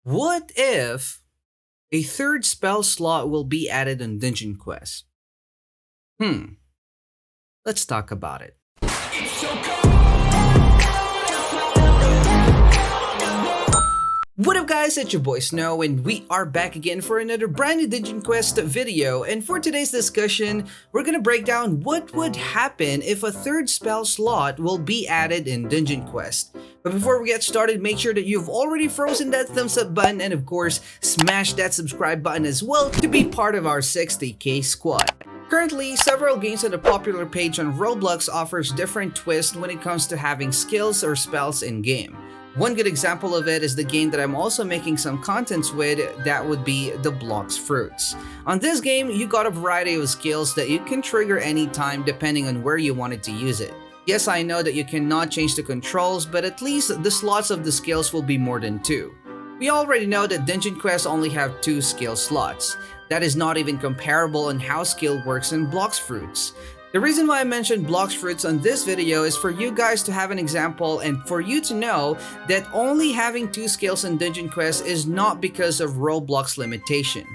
What if a third spell slot will be added on Dungeon Quest? Let's talk about it. What up guys, it's your boy Snow and we are back again for another brand new Dungeon Quest video, and for today's discussion, we're gonna break down what would happen if a third spell slot will be added in Dungeon Quest. But before we get started, make sure that you've already frozen that thumbs up button and of course, smash that subscribe button as well to be part of our 60k squad. Currently, several games on the popular page on Roblox offers different twists when it comes to having skills or spells in-game. One good example of it is the game that I'm also making some contents with, that would be the Blox Fruits. On this game, you got a variety of skills that you can trigger anytime depending on where you wanted to use it. Yes, I know that you cannot change the controls, but at least the slots of the skills will be more than 2. We already know that Dungeon Quest only have 2 skill slots. That is not even comparable on how skill works in Blox Fruits. The reason why I mentioned Blox Fruits on this video is for you guys to have an example and for you to know that only having 2 skills in Dungeon Quest is not because of Roblox limitation.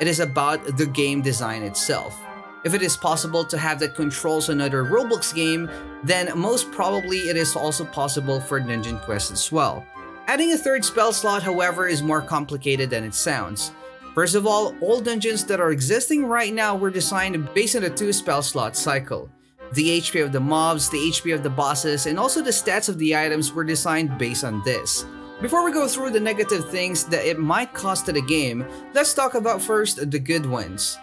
It is about the game design itself. If it is possible to have that controls another Roblox game, then most probably it is also possible for Dungeon Quest as well. Adding a third spell slot, however, is more complicated than it sounds. First of all dungeons that are existing right now were designed based on a 2 spell slot cycle. The HP of the mobs, the HP of the bosses, and also the stats of the items were designed based on this. Before we go through the negative things that it might cost to the game, let's talk about first the good ones.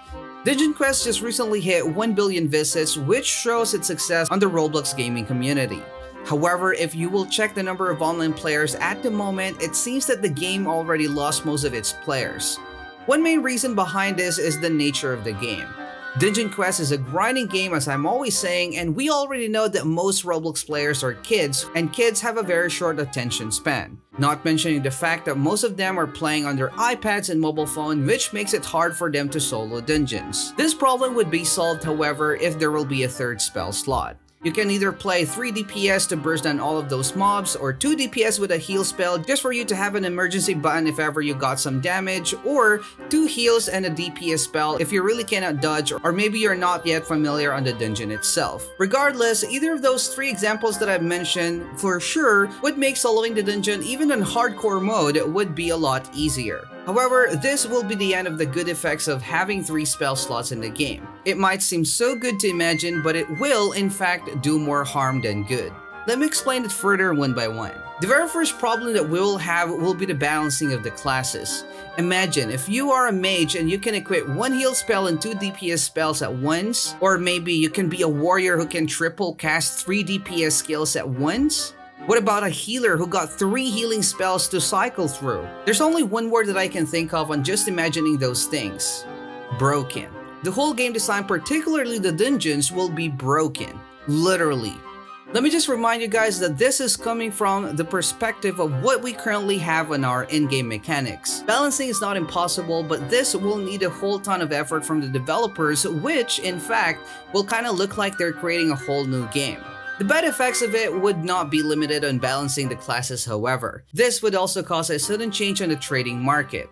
Dungeon Quest just recently hit 1 billion visits, which shows its success on the Roblox gaming community. However, if you will check the number of online players at the moment, it seems that the game already lost most of its players. One main reason behind this is the nature of the game. Dungeon Quest is a grinding game, as I'm always saying, and we already know that most Roblox players are kids, and kids have a very short attention span. Not mentioning the fact that most of them are playing on their iPads and mobile phone, which makes it hard for them to solo dungeons. This problem would be solved, however, if there will be a third spell slot. You can either play 3 DPS to burst down all of those mobs, or 2 DPS with a heal spell just for you to have an emergency button if ever you got some damage, or 2 heals and a DPS spell if you really cannot dodge or maybe you're not yet familiar on the dungeon itself. Regardless, either of those 3 examples that I've mentioned for sure would make soloing the dungeon even in hardcore mode would be a lot easier. However, this will be the end of the good effects of having 3 spell slots in the game. It might seem so good to imagine, but it will in fact do more harm than good. Let me explain it further one by one. The very first problem that we will have will be the balancing of the classes. Imagine if you are a mage and you can equip 1 heal spell and 2 DPS spells at once, or maybe you can be a warrior who can triple cast 3 DPS skills at once. What about a healer who got 3 healing spells to cycle through? There's only one word that I can think of on just imagining those things. Broken. The whole game design, particularly the dungeons, will be broken. Literally. Let me just remind you guys that this is coming from the perspective of what we currently have on our in-game mechanics. Balancing is not impossible, but this will need a whole ton of effort from the developers, which in fact will kind of look like they're creating a whole new game. The bad effects of it would not be limited on balancing the classes, however. This would also cause a sudden change on the trading market.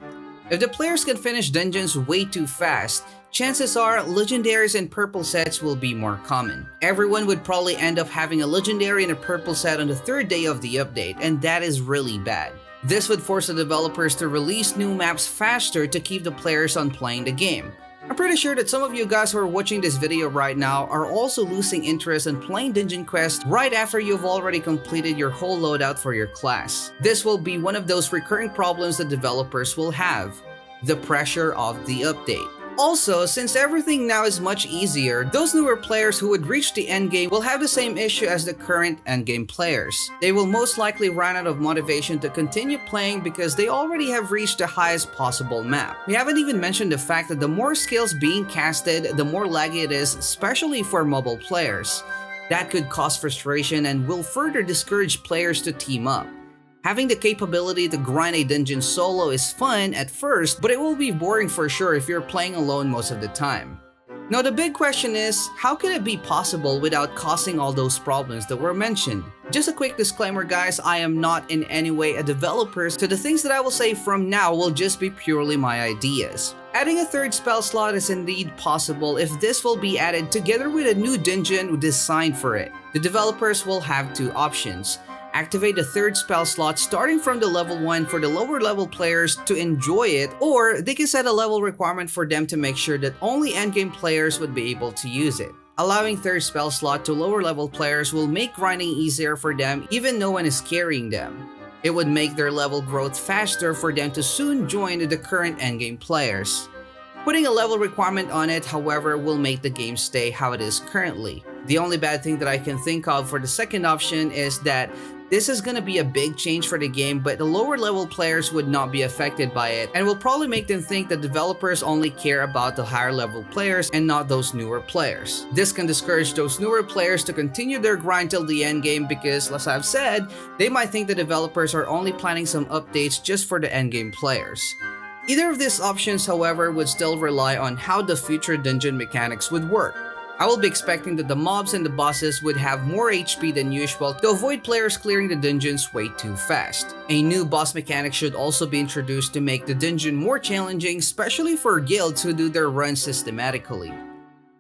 If the players can finish dungeons way too fast, chances are legendaries and purple sets will be more common. Everyone would probably end up having a legendary and a purple set on the 3rd day of the update, and that is really bad. This would force the developers to release new maps faster to keep the players on playing the game. I'm pretty sure that some of you guys who are watching this video right now are also losing interest in playing Dungeon Quest right after you've already completed your whole loadout for your class. This will be one of those recurring problems that developers will have: the pressure of the update. Also, since everything now is much easier, those newer players who would reach the endgame will have the same issue as the current endgame players. They will most likely run out of motivation to continue playing because they already have reached the highest possible map. We haven't even mentioned the fact that the more skills being casted, the more laggy it is, especially for mobile players. That could cause frustration and will further discourage players to team up. Having the capability to grind a dungeon solo is fun at first, but it will be boring for sure if you're playing alone most of the time. Now the big question is, how can it be possible without causing all those problems that were mentioned? Just a quick disclaimer guys, I am not in any way a developer, so the things that I will say from now will just be purely my ideas. Adding a third spell slot is indeed possible if this will be added together with a new dungeon designed for it. The developers will have two options. Activate the third spell slot starting from the level 1 for the lower level players to enjoy it, or they can set a level requirement for them to make sure that only endgame players would be able to use it. Allowing third spell slot to lower level players will make grinding easier for them even no one is carrying them. It would make their level growth faster for them to soon join the current endgame players. Putting a level requirement on it, however, will make the game stay how it is currently. The only bad thing that I can think of for the second option is that this is gonna be a big change for the game, but the lower level players would not be affected by it and will probably make them think that developers only care about the higher level players and not those newer players. This can discourage those newer players to continue their grind till the end game because, as I've said, they might think the developers are only planning some updates just for the endgame players. Either of these options, however, would still rely on how the future dungeon mechanics would work. I will be expecting that the mobs and the bosses would have more HP than usual to avoid players clearing the dungeons way too fast. A new boss mechanic should also be introduced to make the dungeon more challenging, especially for guilds who do their runs systematically.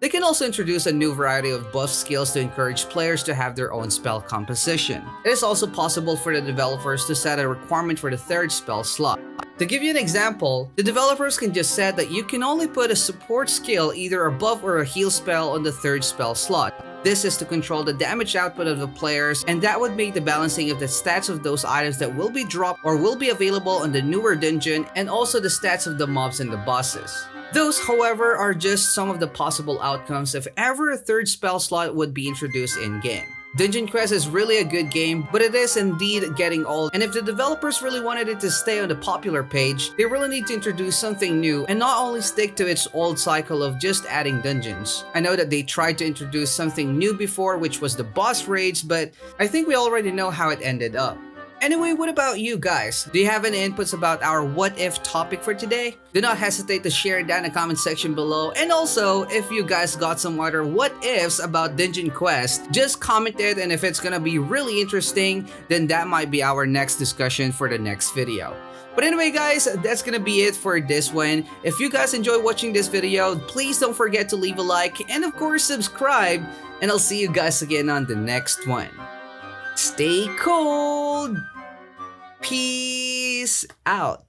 They can also introduce a new variety of buff skills to encourage players to have their own spell composition. It is also possible for the developers to set a requirement for the third spell slot. To give you an example, the developers can just set that you can only put a support skill, either a buff or a heal spell, on the third spell slot. This is to control the damage output of the players, and that would make the balancing of the stats of those items that will be dropped or will be available on the newer dungeon, and also the stats of the mobs and the bosses. Those, however, are just some of the possible outcomes if ever a third spell slot would be introduced in-game. Dungeon Quest is really a good game, but it is indeed getting old, and if the developers really wanted it to stay on the popular page, they really need to introduce something new and not only stick to its old cycle of just adding dungeons. I know that they tried to introduce something new before, which was the boss raids, but I think we already know how it ended up. Anyway, what about you guys? Do you have any inputs about our what if topic for today? Do not hesitate to share it down in the comment section below, and also if you guys got some other what ifs about Dungeon Quest, just comment it, and if it's gonna be really interesting, then that might be our next discussion for the next video. But anyway guys, that's gonna be it for this one. If you guys enjoy watching this video, please don't forget to leave a like and of course subscribe, and I'll see you guys again on the next one. Stay cold. Peace out.